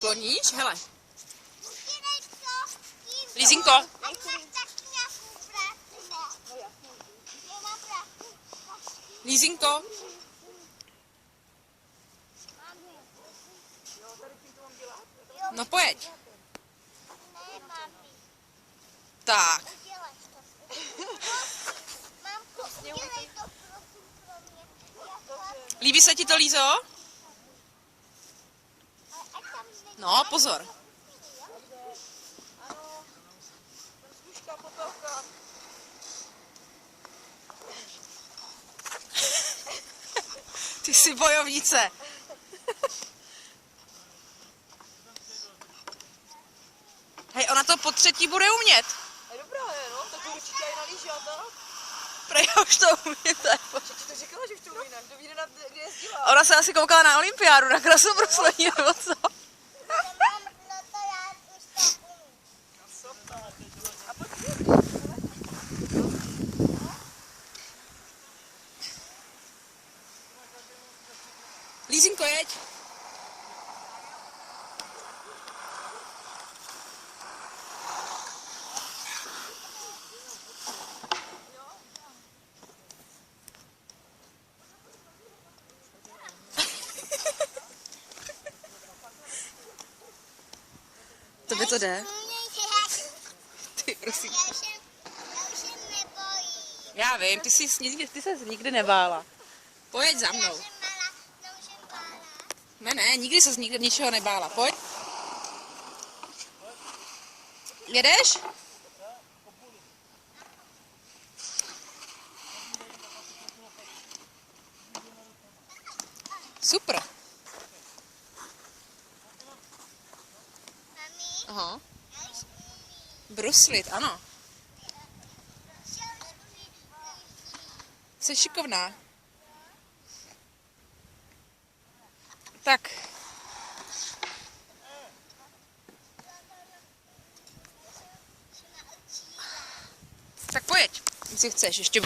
skloníš? Hele. Lízinko. Lízinko. No pojď. Tak. Líbí se ti to, Lízo? No, pozor. Ty jsi bojovnice. Hej, ona to po třetí bude umět. Je dobrá, je, no, tak to určitě i nalíží a tak. Prej už to umíte. Čeči to říkala, že už to umí, kdo ví, kde jezdila. Ona se asi koukala na olympiádu, na krasobruslení, nebo co? Lízinko, jeď. Tobě to jde? Ty, prosím. Já vím, ty se nikdy nebála. Pojď za mnou. Ne, nikdy ses nikdy ničeho nebála. Pojď. Jedeš? Super. Aha. Bruslit, ano. Jsi šikovná. Tak. Tak pojď, jestli chceš ještě.